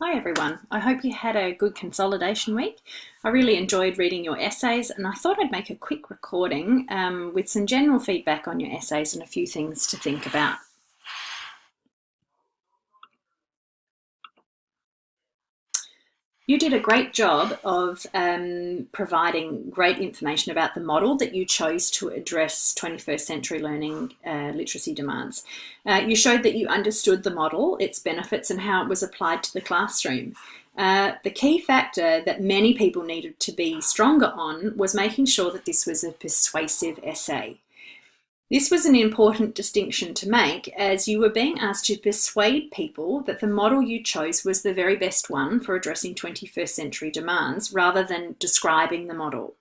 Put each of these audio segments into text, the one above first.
Hi everyone, I hope you had a good consolidation week. I really enjoyed reading your essays and I thought I'd make a quick recording with some general feedback on your essays and a few things to think about. You did a great job of providing great information about the model that you chose to address 21st century learning literacy demands. You showed that you understood the model, its benefits, and how it was applied to the classroom. The key factor that many people needed to be stronger on was making sure that this was a persuasive essay. This was an important distinction to make as you were being asked to persuade people that the model you chose was the very best one for addressing 21st century demands rather than describing the model.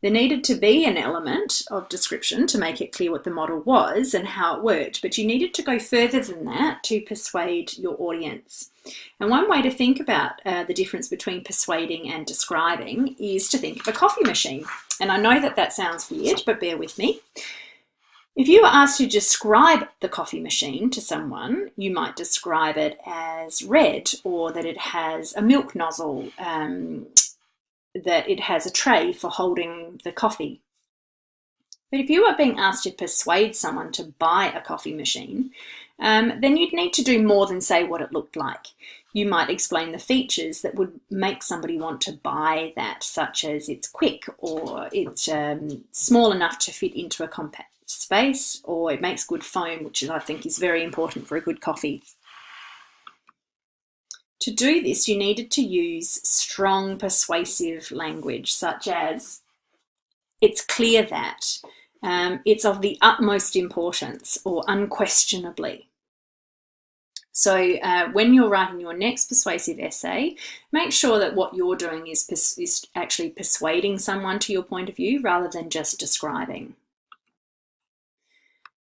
There needed to be an element of description to make it clear what the model was and how it worked, but you needed to go further than that to persuade your audience. And one way to think about the difference between persuading and describing is to think of a coffee machine. And I know that sounds weird, but bear with me. If you were asked to describe the coffee machine to someone, you might describe it as red, or that it has a milk nozzle, that it has a tray for holding the coffee. But if you were being asked to persuade someone to buy a coffee machine, then you'd need to do more than say what it looked like. You might explain the features that would make somebody want to buy that, such as it's quick, or it's small enough to fit into a compact space, or it makes good foam, which I think is very important for a good coffee. To do this, you needed to use strong persuasive language, such as, it's clear that, it's of the utmost importance, or unquestionably. So when you're writing your next persuasive essay, make sure that what you're doing is actually persuading someone to your point of view rather than just describing.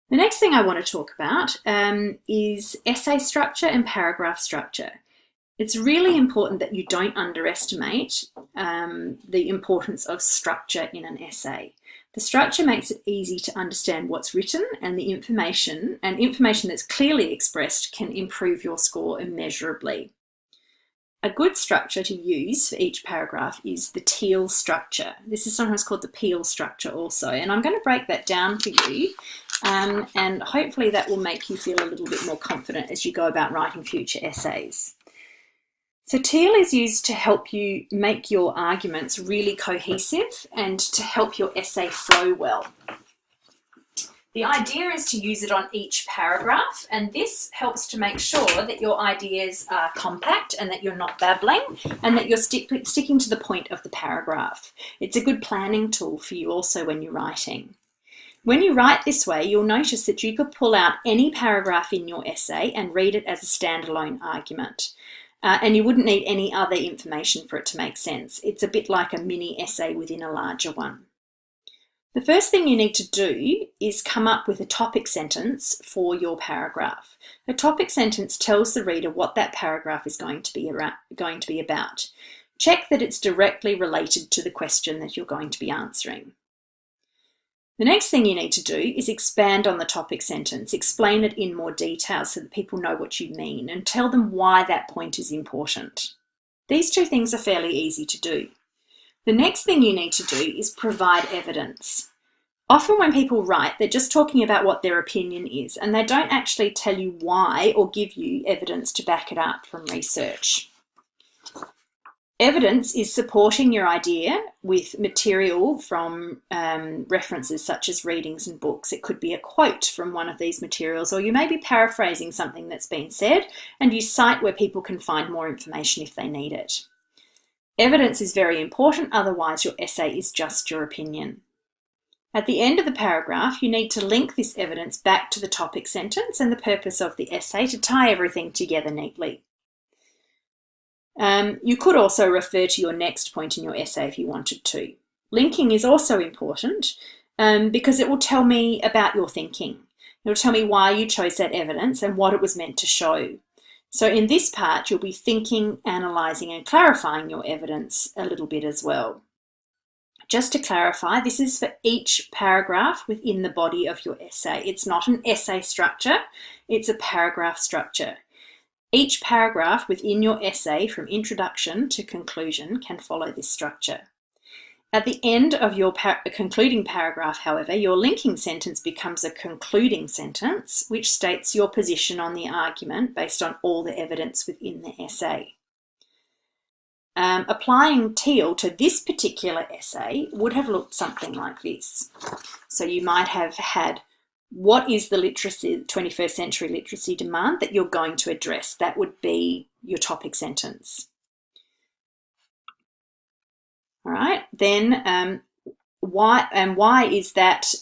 The next thing I want to talk about is essay structure and paragraph structure. It's really important that you don't underestimate the importance of structure in an essay. The structure makes it easy to understand what's written, and the information that's clearly expressed can improve your score immeasurably. A good structure to use for each paragraph is the teal structure. This is sometimes called the peel structure also, and I'm going to break that down for you. And hopefully that will make you feel a little bit more confident as you go about writing future essays. So teal is used to help you make your arguments really cohesive and to help your essay flow well. The idea is to use it on each paragraph, and this helps to make sure that your ideas are compact and that you're not babbling and that you're sticking to the point of the paragraph. It's a good planning tool for you also when you're writing. When you write this way, you'll notice that you could pull out any paragraph in your essay and read it as a standalone argument. And you wouldn't need any other information for it to make sense. It's a bit like a mini essay within a larger one. The first thing you need to do is come up with a topic sentence for your paragraph. A topic sentence tells the reader what that paragraph is going to be about. Check that it's directly related to the question that you're going to be answering. The next thing you need to do is expand on the topic sentence, explain it in more detail so that people know what you mean, and tell them why that point is important. These two things are fairly easy to do. The next thing you need to do is provide evidence. Often when people write, they're just talking about what their opinion is, and they don't actually tell you why or give you evidence to back it up from research. Evidence is supporting your idea with material from references such as readings and books. It could be a quote from one of these materials, or you may be paraphrasing something that's been said, and you cite where people can find more information if they need it. Evidence is very important, otherwise your essay is just your opinion. At the end of the paragraph, you need to link this evidence back to the topic sentence and the purpose of the essay to tie everything together neatly. You could also refer to your next point in your essay if you wanted to. Linking is also important because it will tell me about your thinking. It will tell me why you chose that evidence and what it was meant to show. So in this part, you'll be thinking, analysing and clarifying your evidence a little bit as well. Just to clarify, this is for each paragraph within the body of your essay. It's not an essay structure, it's a paragraph structure. Each paragraph within your essay from introduction to conclusion can follow this structure. At the end of your concluding paragraph, however, your linking sentence becomes a concluding sentence, which states your position on the argument based on all the evidence within the essay. Applying Teal to this particular essay would have looked something like this. So you might have had, what is the 21st century literacy demand that you're going to address? That would be your topic sentence. All right, then why is that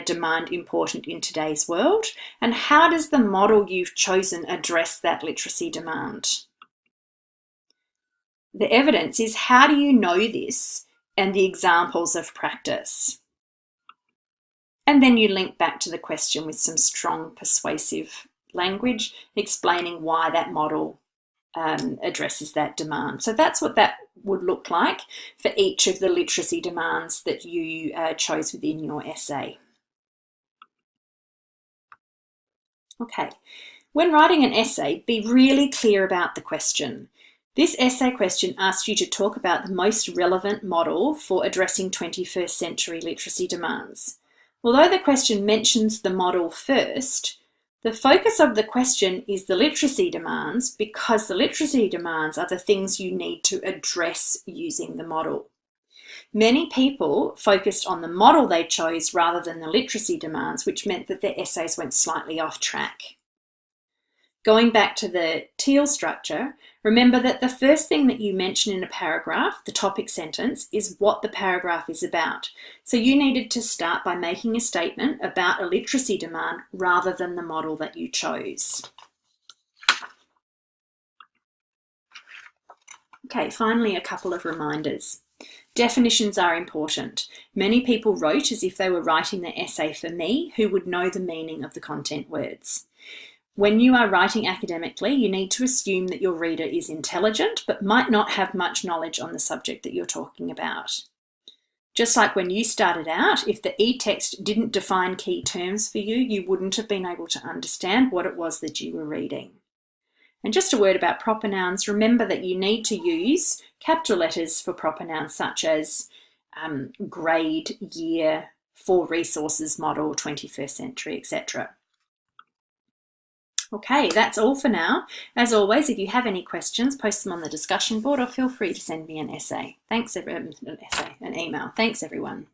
demand important in today's world? And how does the model you've chosen address that literacy demand? The evidence is, how do you know this, and the examples of practice. And then you link back to the question with some strong persuasive language explaining why that model addresses that demand. So that's what that would look like for each of the literacy demands that you chose within your essay. Okay, when writing an essay, be really clear about the question. This essay question asks you to talk about the most relevant model for addressing 21st century literacy demands. Although the question mentions the model first, the focus of the question is the literacy demands, because the literacy demands are the things you need to address using the model. Many people focused on the model they chose rather than the literacy demands, which meant that their essays went slightly off track. Going back to the Teal structure, remember that the first thing that you mention in a paragraph, the topic sentence, is what the paragraph is about. So you needed to start by making a statement about a literacy demand rather than the model that you chose. Okay, finally, a couple of reminders. Definitions are important. Many people wrote as if they were writing their essay for me, who would know the meaning of the content words. When you are writing academically, you need to assume that your reader is intelligent, but might not have much knowledge on the subject that you're talking about. Just like when you started out, if the e-text didn't define key terms for you, you wouldn't have been able to understand what it was that you were reading. And just a word about proper nouns. Remember that you need to use capital letters for proper nouns such as grade, year, for resources, model, 21st century, etc. Okay, that's all for now. As always, if you have any questions, post them on the discussion board or feel free to send me an email. Thanks, everyone.